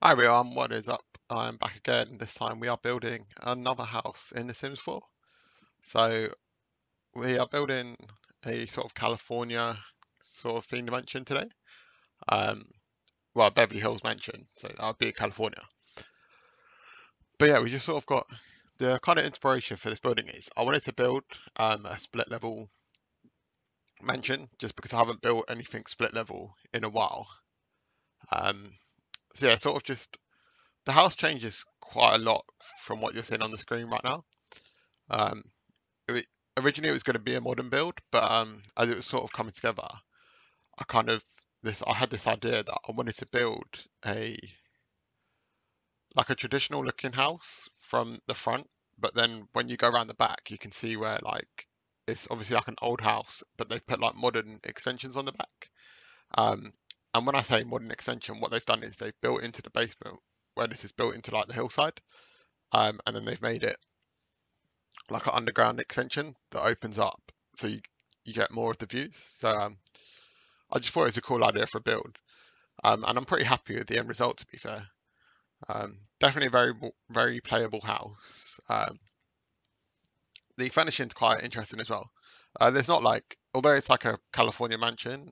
Hi everyone, what is up? I'm back again. This time we are building another house in The Sims 4. So we are building a sort of California sort of themed mansion today. Um, well, Beverly Hills mansion, so that would be California. But yeah, we just sort of got the kind of inspiration for this building is I wanted to build a split level mansion just because I haven't built anything split level in a while. Um, so yeah, sort of just the house changes quite a lot from what you're seeing on the screen right now. Um, it, Originally it was going to be a modern build, but as it was sort of coming together, I had this idea that I wanted to build a like a traditional looking house from the front, but then when you go around the back, you can see where like it's obviously like an old house, but they've put like modern extensions on the back. Um, and when I say modern extension, what they've done is they've built into the basement where this is built into like the hillside, and then they've made it like an underground extension that opens up, so you get more of the views. So I just thought it was a cool idea for a build, and I'm pretty happy with the end result. To be fair, definitely a very playable house. The furnishing's quite interesting as well. There's not like, although it's like a California mansion,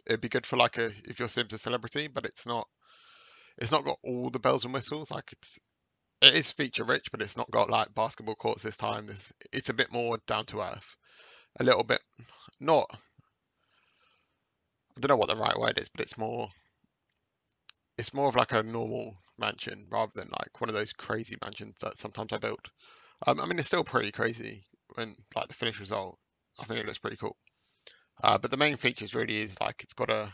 it'd be good for like a if your Sim's a celebrity, but it's not. It's not got all the bells and whistles. Like it is feature rich, but it's not got like basketball courts this time. It's a bit more down to earth, a little bit not. I don't know what the right word is, but it's more of like a normal mansion rather than like one of those crazy mansions that sometimes I build. I mean, it's still pretty crazy when like the finished result. I think it looks pretty cool. But the main features really is like it's got a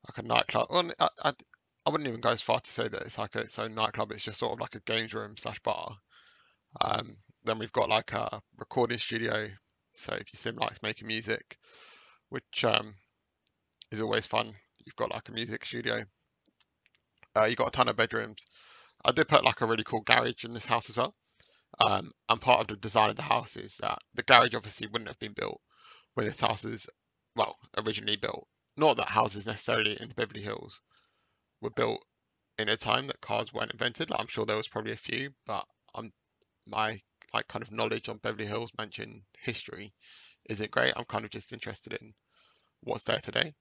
like a nightclub. Well, I wouldn't even go as far to say that it's like its own nightclub. It's just sort of like a games room slash bar. Then we've got like a recording studio. So if your sim likes making music, which is always fun, you've got like a music studio. You've got a ton of bedrooms. I did put like a really cool garage in this house as well. And part of the design of the house is that the garage obviously wouldn't have been built when this house is, well, originally built. Not that houses necessarily in the Beverly Hills were built in a time that cars weren't invented. Like, I'm sure there was probably a few, but my like kind of knowledge on Beverly Hills mansion history isn't great. I'm kind of just interested in what's there today.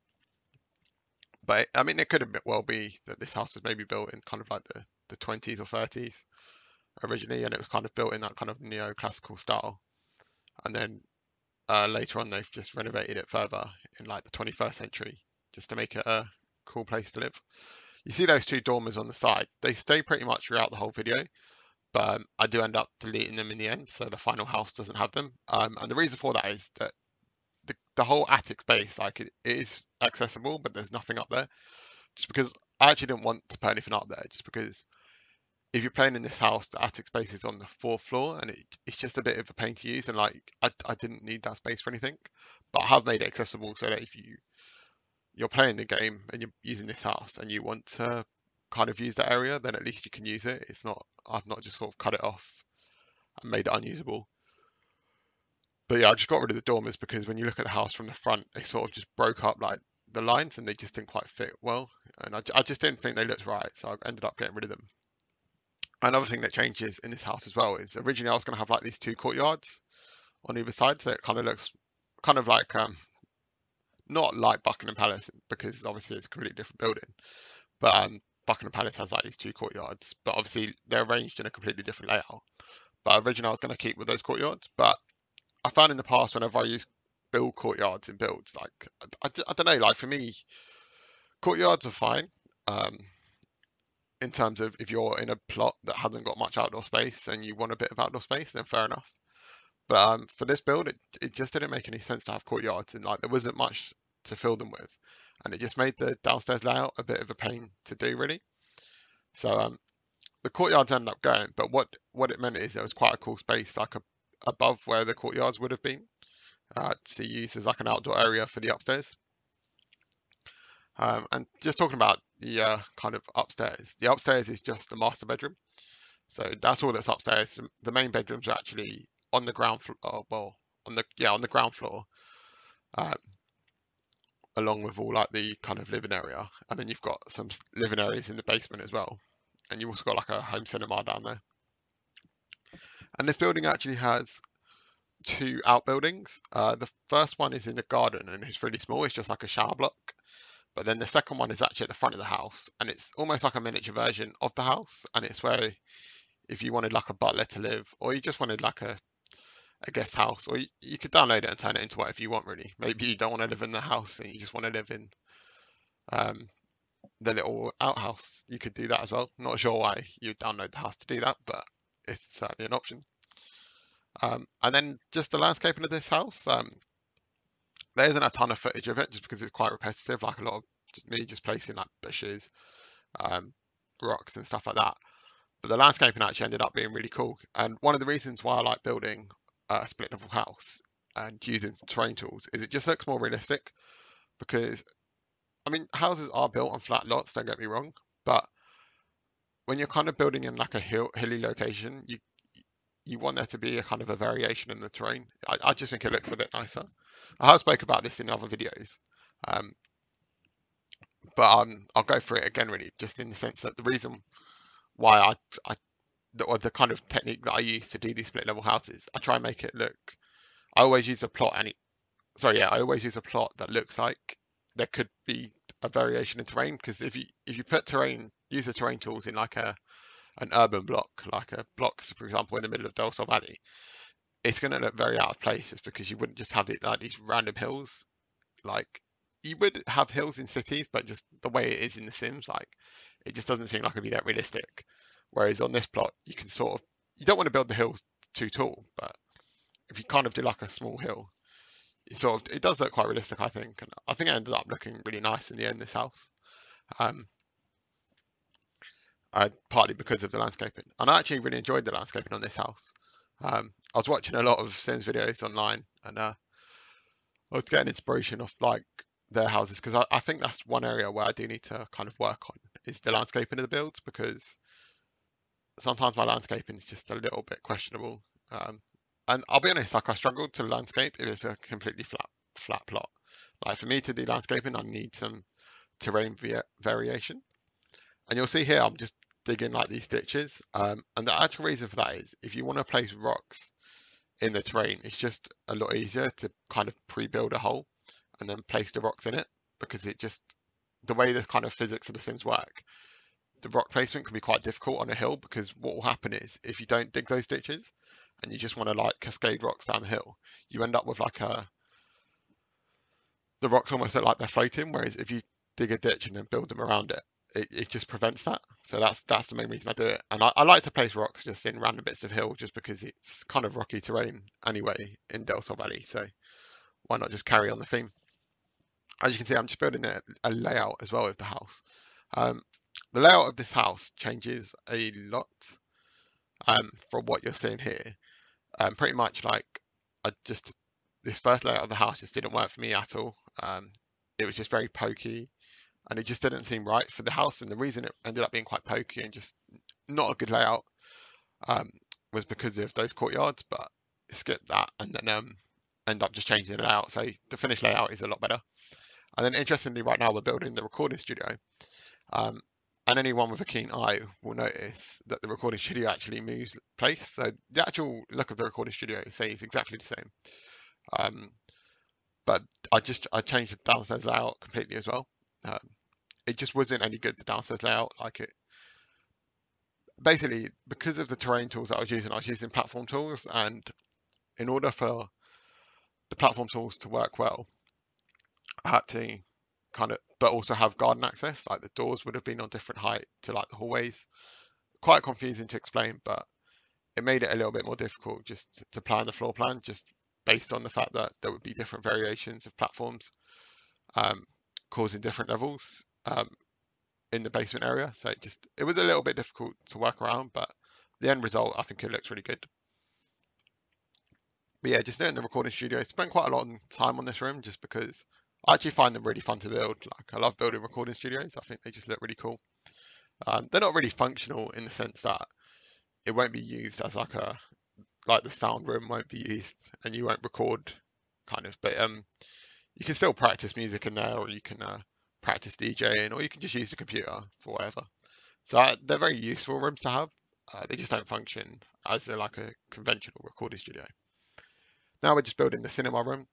But I mean, it could have well be that this house was maybe built in kind of like the 20s or 30s originally, and it was kind of built in that kind of neoclassical style. And then later on, they've just renovated it further in like the 21st century just to make it a cool place to live. You see those two dormers on the side, they stay pretty much throughout the whole video, but I do end up deleting them in the end, so the final house doesn't have them. And the reason for that is that the whole attic space, like it is accessible, but there's nothing up there. Just because I actually didn't want to put anything up there, just because if you're playing in this house, the attic space is on the fourth floor, and it's just a bit of a pain to use. And like, I didn't need that space for anything, but I have made it accessible so that if you're playing the game and you're using this house and you want to kind of use that area, then at least you can use it. It's not, I've not just sort of cut it off and made it unusable. But yeah, I just got rid of the dormers because when you look at the house from the front, they sort of just broke up like the lines and they just didn't quite fit well. And I just didn't think they looked right, so I ended up getting rid of them. Another thing that changes in this house as well is originally I was going to have like these two courtyards on either side, so it kind of looks kind of like not like Buckingham Palace because obviously it's a completely different building, but Buckingham Palace has like these two courtyards, but obviously they're arranged in a completely different layout. But originally I was going to keep with those courtyards, but I found in the past whenever I use build courtyards in builds, like I don't know, like for me, courtyards are fine. Um, in terms of if you're in a plot that hasn't got much outdoor space and you want a bit of outdoor space, then fair enough. But for this build, it just didn't make any sense to have courtyards, and like there wasn't much to fill them with, and it just made the downstairs layout a bit of a pain to do, really. So the courtyards ended up going, but what it meant is there was quite a cool space like above where the courtyards would have been to use as like an outdoor area for the upstairs. And just talking about the kind of upstairs, the upstairs is just the master bedroom. So that's all that's upstairs. The main bedrooms are actually on the ground floor. Well, on the ground floor. Um, along with all like the kind of living area, and then you've got some living areas in the basement as well, and you've also got like a home cinema down there. And this building actually has two outbuildings. The first one is in the garden and it's really small. It's just like a shower block. But then the second one is actually at the front of the house, and it's almost like a miniature version of the house. And it's where if you wanted like a butler to live, or you just wanted like a guest house, or you could download it and turn it into whatever you want really. Maybe you don't want to live in the house and you just want to live in um, the little outhouse. You could do that as well. Not sure why you'd download the house to do that, but it's certainly an option. And then just the landscaping of this house. There isn't a ton of footage of it just because it's quite repetitive, like a lot of me just placing like bushes, um, rocks and stuff like that. But the landscaping actually ended up being really cool. And one of the reasons why I like building a split level house and using terrain tools is it just looks more realistic. Because I mean, houses are built on flat lots, don't get me wrong, but when you're kind of building in like a hilly location, you want there to be a kind of a variation in the terrain. I just think it looks a bit nicer. I have spoke about this in other videos, um, but I'll go through it again really, just in the sense that the reason why or the kind of technique that I use to do these split level houses, I try and make it look. I always use a plot, I always use a plot that looks like there could be a variation in terrain, because if you put use the terrain tools in like an urban block, like a blocks, for example, in the middle of Del Sol Valley, it's going to look very out of place, just because you wouldn't just have like these random hills. Like you would have hills in cities, but just the way it is in The Sims, like it just doesn't seem like it'd be that realistic. Whereas on this plot, you can sort of you don't want to build the hills too tall, but if you kind of do like a small hill, it does look quite realistic, I think. And I think it ended up looking really nice in the end, this house. Um, Partly because of the landscaping, and I actually really enjoyed the landscaping on this house. I was watching a lot of Sims videos online, and I was getting inspiration off like their houses, because I think that's one area where I do need to kind of work on is the landscaping of the builds, because sometimes my landscaping is just a little bit questionable. Um, and I'll be honest, like I struggled to landscape if it's a completely flat plot. Like for me to do landscaping, I need some terrain variation. And you'll see here, I'm just digging like these ditches. And the actual reason for that is if you want to place rocks in the terrain, it's just a lot easier to kind of pre-build a hole and then place the rocks in it, because the way the kind of physics of the Sims work, the rock placement can be quite difficult on a hill, because what will happen is if you don't dig those ditches and you just want to like cascade rocks down the hill, you end up with like the rocks almost look like they're floating, whereas if you dig a ditch and then build them around it, it just prevents that. So that's the main reason I do it. And I like to place rocks just in random bits of hill, just because it's kind of rocky terrain anyway in Del Sol Valley. So why not just carry on the theme? As you can see, I'm just building a layout as well of the house. Um, the layout of this house changes a lot from what you're seeing here. Pretty much like this first layout of the house just didn't work for me at all. It was just very pokey, and it just didn't seem right for the house. And the reason it ended up being quite pokey and just not a good layout um, was because of those courtyards. But skip that, and then end up just changing the layout. So the finished layout is a lot better. And then interestingly, right now we're building the recording studio. Um, and anyone with a keen eye will notice that the recording studio actually moves place. So the actual look of the recording studio stays exactly the same. Um, but I changed the downstairs layout completely as well. Um, it just wasn't any good, the downstairs layout. Like it basically, because of the terrain tools that I was using platform tools, and in order for the platform tools to work well, I had to but also have garden access. Like the doors would have been on different height to like the hallways. Quite confusing to explain, but it made it a little bit more difficult just to plan the floor plan, just based on the fact that there would be different variations of platforms um, causing different levels in the basement area. So it was a little bit difficult to work around, but the end result, I think it looks really good. But yeah, just doing the recording studio, spent quite a lot of time on this room just because I actually find them really fun to build. Like I love building recording studios. I think they just look really cool. They're not really functional in the sense that it won't be used as like the sound room won't be used and you won't record kind of, but You can still practice music in there, or you can practice DJing, or you can just use the computer for whatever. So they're very useful rooms to have. They just don't function as like a conventional recording studio. Now we're just building the cinema room.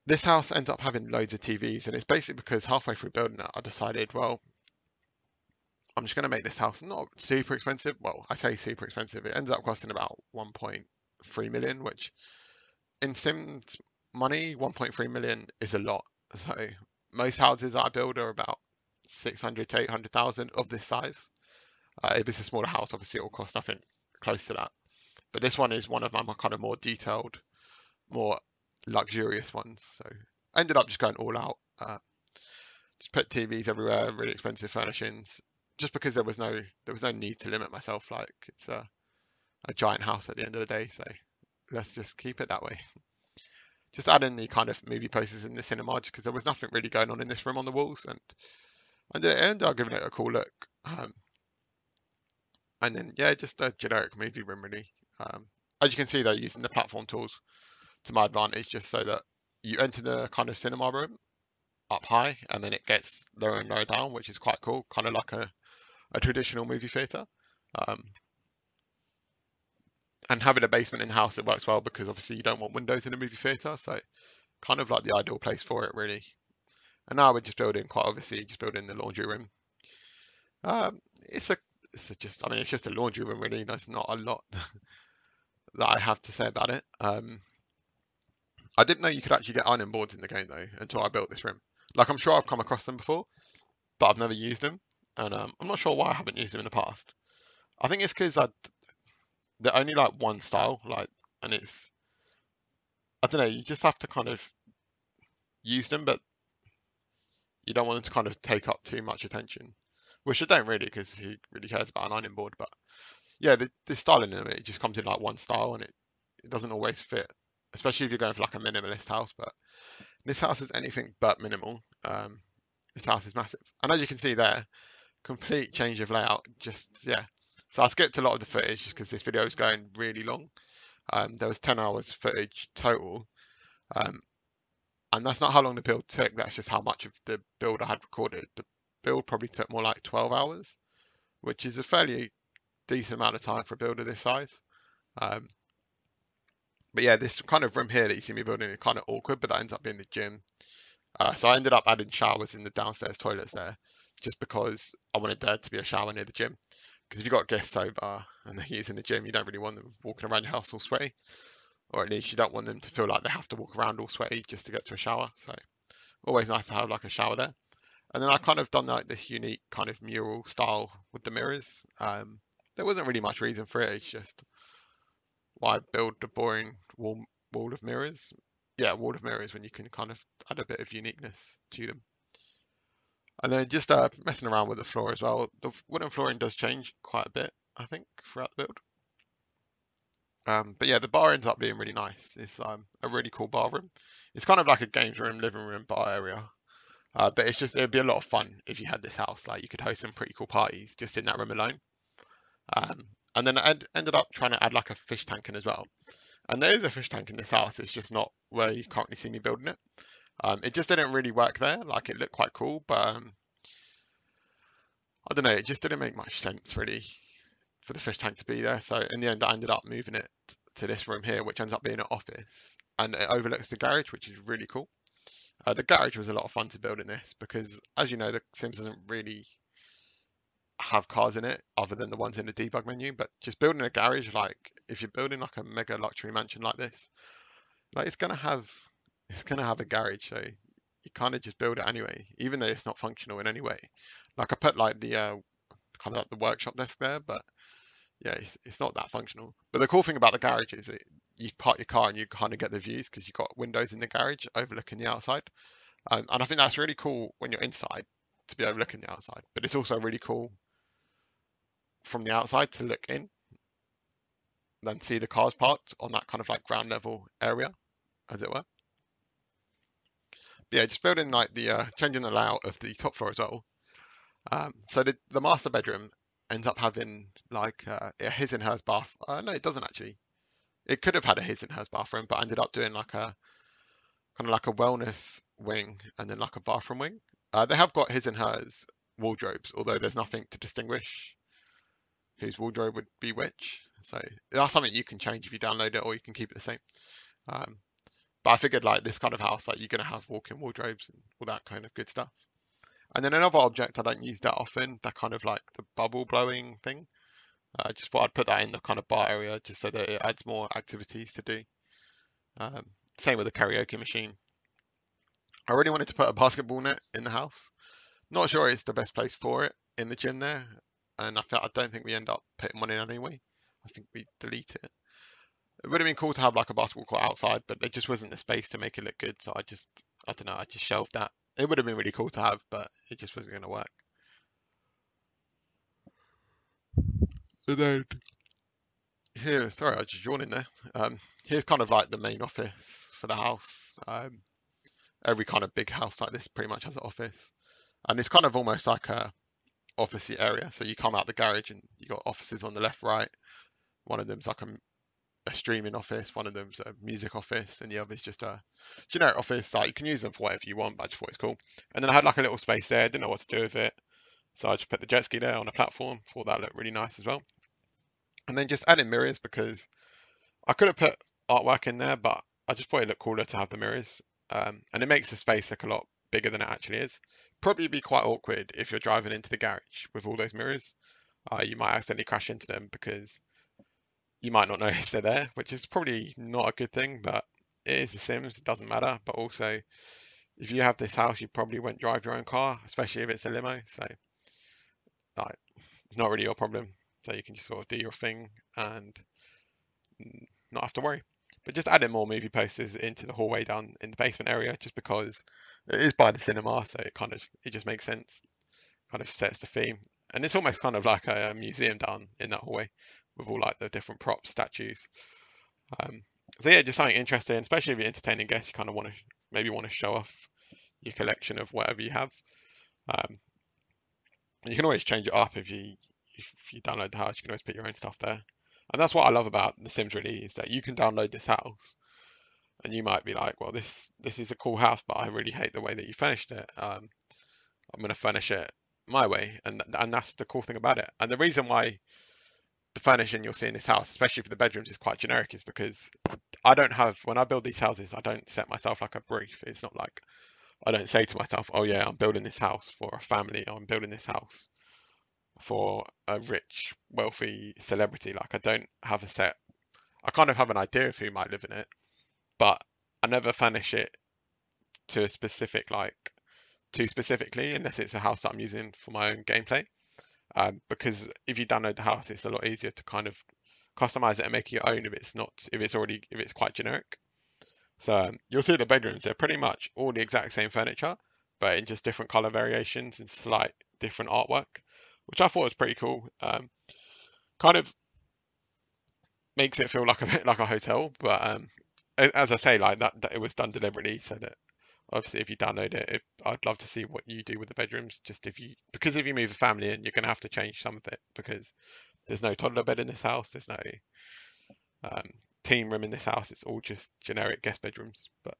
This house ends up having loads of TVs, and it's basically because halfway through building it, I decided, well, I'm just going to make this house not super expensive. Well, I say super expensive. It ends up costing about 1.3 million, which in Sims money, 1.3 million is a lot. So most houses that I build are about 600 to 800,000 of this size. If it's a smaller house, obviously it will cost nothing close to that. But this one is one of my kind of more detailed, more luxurious ones. So I ended up just going all out. Just put TVs everywhere, really expensive furnishings, just because there was no need to limit myself. Like it's a giant house at the end of the day, so let's just keep it that way. Just add in the kind of movie posters in the cinema, just because there was nothing really going on in this room on the walls, and it ended up giving it a cool look. And then yeah, just a generic movie room really. As you can see though, using the platform tools to my advantage, just so that you enter the kind of cinema room up high, and then it gets lower and lower down, which is quite cool, kind of like a traditional movie theatre. Um, and having a basement in house, it works well because obviously you don't want windows in a movie theatre, so kind of like the ideal place for it, really. And now we're just building, quite obviously, just building the laundry room. Um, it's a, I mean, it's just a laundry room, really. There's not a lot that I have to say about it. I didn't know you could actually get ironing boards in the game though until I built this room. Like I'm sure I've come across them before, but I've never used them, and I'm not sure why I haven't used them in the past. I think it's because they're only like one style, like, and it's I don't know. You just have to kind of use them, but you don't want them to kind of take up too much attention, which I don't really, because who really cares about an ironing board? But yeah, the styling of it just comes in like one style, and it doesn't always fit, especially if you're going for like a minimalist house. But this house is anything but minimal. This house is massive, and as you can see there, complete change of layout. Just yeah. So I skipped a lot of the footage just because this video is going really long. There was 10 hours footage total, um, and that's not how long the build took. That's just how much of the build I had recorded. The build probably took more like 12 hours, which is a fairly decent amount of time for a build of this size. Um, but yeah, this kind of room here that you see me building is kind of awkward, but that ends up being the gym. So I ended up adding showers in the downstairs toilets there, just because I wanted there to be a shower near the gym. Because if you've got guests over and they're using the gym, you don't really want them walking around your house all sweaty, or at least you don't want them to feel like they have to walk around all sweaty just to get to a shower. So always nice to have like a shower there. And then I kind of done like this unique kind of mural style with the mirrors. There wasn't really much reason for it. It's just why build the boring wall of mirrors? Yeah, wall of mirrors when you can kind of add a bit of uniqueness to them. And then just messing around with the floor as well. The wooden flooring does change quite a bit, I think, throughout the build. But yeah, the bar ends up being really nice. It's a really cool bar room. It's kind of like a games room, living room, bar area. But it'd be a lot of fun if you had this house. Like you could host some pretty cool parties just in that room alone. Um, and then I ended up trying to add like a fish tank in as well. And there is a fish tank in this house. It's just not where you currently see me building it. It just didn't really work there. Like it looked quite cool, but I don't know. It just didn't make much sense really for the fish tank to be there. So in the end, I ended up moving it to this room here, which ends up being an office, and it overlooks the garage, which is really cool. The garage was a lot of fun to build in this because, as you know, the Sims doesn't really have cars in it other than the ones in the debug menu. But just building a garage, like if you're building like a mega luxury mansion like this, like it's gonna have a garage, so you kind of just build it anyway, even though it's not functional in any way. Like I put like the kind of like the workshop desk there, but yeah, it's not that functional. But the cool thing about the garage is that you park your car and you kind of get the views because you've got windows in the garage overlooking the outside. And I think that's really cool when you're inside to be overlooking the outside. But it's also really cool from the outside to look in, then see the cars parked on that kind of like ground level area, as it were. But yeah, just building like the changing the layout of the top floor as well. So the master bedroom ends up having like a his and hers bath. No, it doesn't actually. It could have had a his and hers bathroom, but ended up doing like a kind of like a wellness wing and then like a bathroom wing. They have got his and hers wardrobes, although there's nothing to distinguish whose wardrobe would be which. So that's something you can change if you download it, or you can keep it the same. Um, but I figured like this kind of house, like you're gonna have walk-in wardrobes and all that kind of good stuff. And then another object I don't use that often, that kind of like the bubble blowing thing. I just thought I'd put that in the kind of bar area just so that it adds more activities to do. Um, Same with the karaoke machine. I really wanted to put a basketball net in the house. Not sure it's the best place for it in the gym there, and I don't think we end up putting one in anyway. I think we delete it. It would have been cool to have like a basketball court outside, but there just wasn't the space to make it look good. So I don't know, I just shelved that. It would have been really cool to have, but it just wasn't going to work. And then here, sorry, I was just yawning there. Here's kind of like the main office for the house. Every kind of big house like this pretty much has an office, and it's kind of almost like a officey area. So you come out the garage and you got offices on the left, right. One of them's like a streaming office, one of them's a music office, and the other's just a generic office. Like you can use them for whatever you want, but I just thought it's cool. And then I had like a little space there, didn't know what to do with it. So I just put the jet ski there on a platform, thought that looked really nice as well. And then just adding mirrors because I could have put artwork in there, but I just thought it looked cooler to have the mirrors. And it makes the space look a lot bigger than it actually is. Probably be quite awkward if you're driving into the garage with all those mirrors. You might accidentally crash into them because you might not notice they're there, which is probably not a good thing, but it is The Sims, it doesn't matter. But also, if you have this house, you probably won't drive your own car, especially if it's a limo. So, like, it's not really your problem. So you can just sort of do your thing and not have to worry. But just adding more movie posters into the hallway down in the basement area, just because it is by the cinema, so it just makes sense. Kind of sets the theme, and it's almost kind of like a museum down in that hallway with all like the different props, statues. Um, so yeah, just something interesting, especially if you're entertaining guests. You kind of want to maybe want to show off your collection of whatever you have. Um, and you can always change it up if you download the house. You can always put your own stuff there, and that's what I love about The Sims. Really, is that you can download this house, and you might be like, well, this is a cool house, but I really hate the way that you finished it. I'm going to furnish it my way, and that's the cool thing about it. And the reason why the furnishing you'll see in this house, especially for the bedrooms, is quite generic, is because I don't have when I build these houses, I don't set myself like a brief. It's not like I don't say to myself, oh yeah, I'm building this house for a family, or I'm building this house for a rich, wealthy celebrity. Like I don't have a set. I kind of have an idea of who might live in it, but I never furnish it to a specific like too specifically unless it's a house that I'm using for my own gameplay. Because if you download the house, it's a lot easier to kind of customize it and make it your own if it's quite generic. So you'll see the bedrooms, they're pretty much all the exact same furniture, but in just different color variations and slight different artwork, which I thought was pretty cool. Kind of makes it feel like a bit like a hotel, but as I say, like that it was done deliberately so that obviously if you download it, I'd love to see what you do with the bedrooms. Just because if you move a family in, you're going to have to change some of it because there's no toddler bed in this house. There's no um, team room in this house. It's all just generic guest bedrooms. But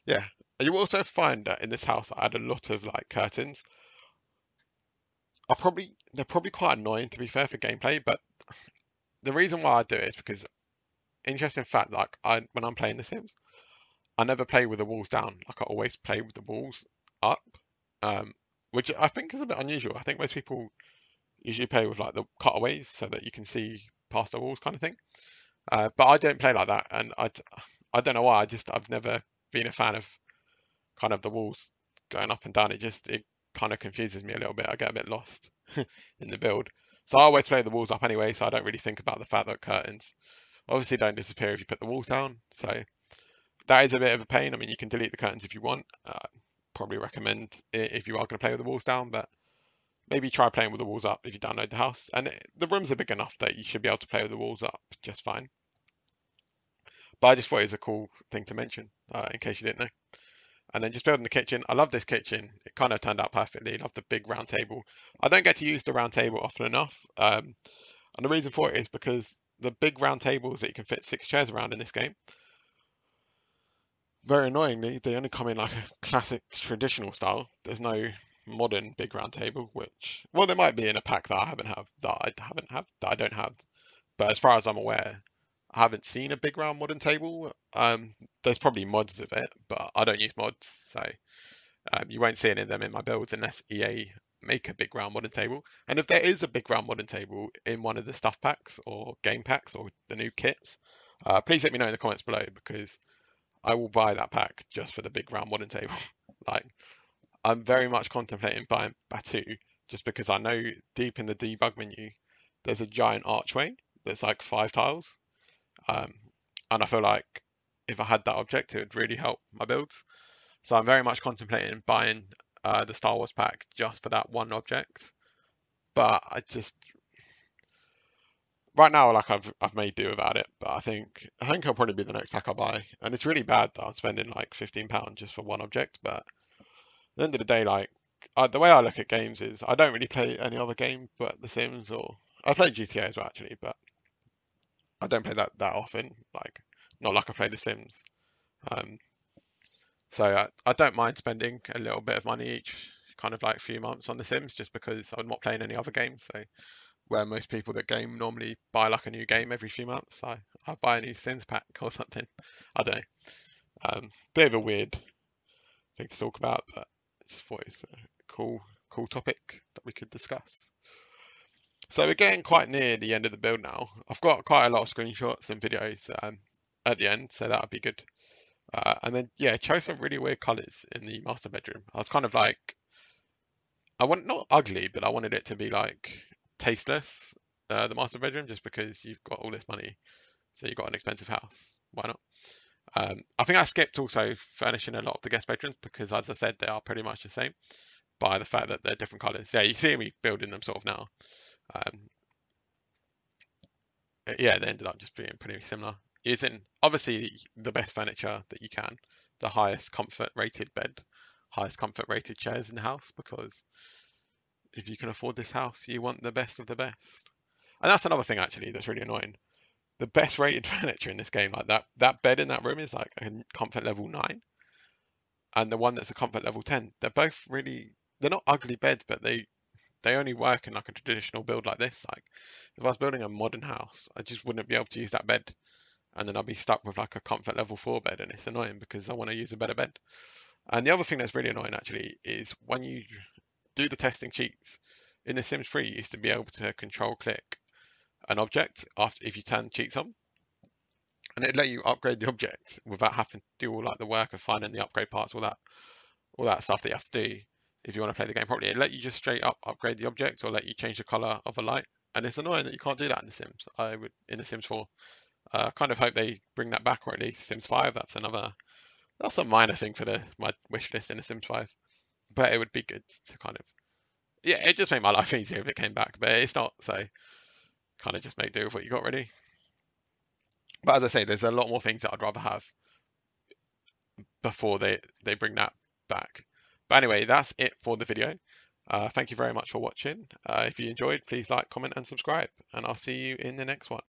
yeah, you also find that in this house, I had a lot of like curtains. They're probably quite annoying to be fair for gameplay, but the reason why I do it is because interesting fact, like when I'm playing The Sims, I never play with the walls down. Like I always play with the walls up, um, which I think is a bit unusual. I think most people usually play with like the cutaways so that you can see past the walls kind of thing. But I don't play like that, and I don't know why. I've never been a fan of kind of the walls going up and down. It kind of confuses me a little bit. I get a bit lost in the build. So I always play the walls up anyway, so I don't really think about the fact that curtains obviously don't disappear if you put the walls down. So that is a bit of a pain. I mean, you can delete the curtains if you want. Probably recommend it if you are going to play with the walls down, but maybe try playing with the walls up if you download the house. And the rooms are big enough that you should be able to play with the walls up just fine. But I just thought it was a cool thing to mention in case you didn't know. And then just building the kitchen. I love this kitchen. It kind of turned out perfectly. I love the big round table. I don't get to use the round table often enough. And the reason for it is because the big round tables that you can fit 6 chairs around in this game, very annoyingly, they only come in like a classic traditional style. There's no modern big round table, which, well, there might be in a pack that I don't have. But as far as I'm aware, I haven't seen a big round modern table. There's probably mods of it, but I don't use mods, so you won't see any of them in my builds unless EA make a big round modern table. And if there is a big round modern table in one of the stuff packs or game packs or the new kits, please let me know in the comments below, because I will buy that pack just for the big round modern table. Like, I'm very much contemplating buying Batu just because I know deep in the debug menu there's a giant archway that's like 5 tiles. Um, and I feel like if I had that object, it would really help my builds. So I'm very much contemplating buying the Star Wars pack just for that one object. But I just right now, like I've made do without it. But I think it'll probably be the next pack I buy. And it's really bad that I'm spending like £15 just for one object. But at the end of the day, like the way I look at games is I don't really play any other game but The Sims, or I play GTA as well actually, but I don't play that often. Like not like I play The Sims. Um, so I don't mind spending a little bit of money each kind of like few months on The Sims, just because I'm not playing any other games. So where most people that game normally buy like a new game every few months, I buy a new Sims pack or something. I don't know. Bit of a weird thing to talk about, but I just thought it's a cool topic that we could discuss. So we're getting quite near the end of the build now. I've got quite a lot of screenshots and videos at the end, so that would be good. And then yeah, chose some really weird colours in the master bedroom. I was kind of like, I want not ugly, but I wanted it to be like tasteless. The master bedroom, just because you've got all this money, so you've got an expensive house. Why not? I think I skipped also furnishing a lot of the guest bedrooms because, as I said, they are pretty much the same by the fact that they're different colours. Yeah, you see me building them sort of now. Um, yeah, they ended up just being pretty similar. Using obviously the best furniture that you can, the highest comfort rated bed, highest comfort rated chairs in the house, because if you can afford this house, you want the best of the best. And that's another thing actually that's really annoying. The best rated furniture in this game, like that bed in that room is like a comfort level 9, and the one that's a comfort level 10. They're both really, they're not ugly beds, but they only work in like a traditional build like this. Like if I was building a modern house, I just wouldn't be able to use that bed, and then I'd be stuck with like a comfort level 4 bed, and it's annoying because I want to use a better bed. And the other thing that's really annoying actually is when you do the testing cheats in The Sims 3, you used to be able to control click an object after if you turn cheats on, and it'd let you upgrade the object without having to do all like the work of finding the upgrade parts, all that stuff that you have to do if you want to play the game properly. It'd let you just straight up upgrade the object or let you change the color of a light. And it's annoying that you can't do that in The Sims. I would in The Sims 4. I kind of hope they bring that back, or at least Sims 5. That's a minor thing for my wish list in The Sims 5. But it would be good to kind of, yeah, it just make my life easier if it came back. But it's not, so kind of just make do with what you got really. But as I say, there's a lot more things that I'd rather have before they bring that back. But anyway, that's it for the video. Thank you very much for watching. If you enjoyed, please like, comment, and subscribe. And I'll see you in the next one.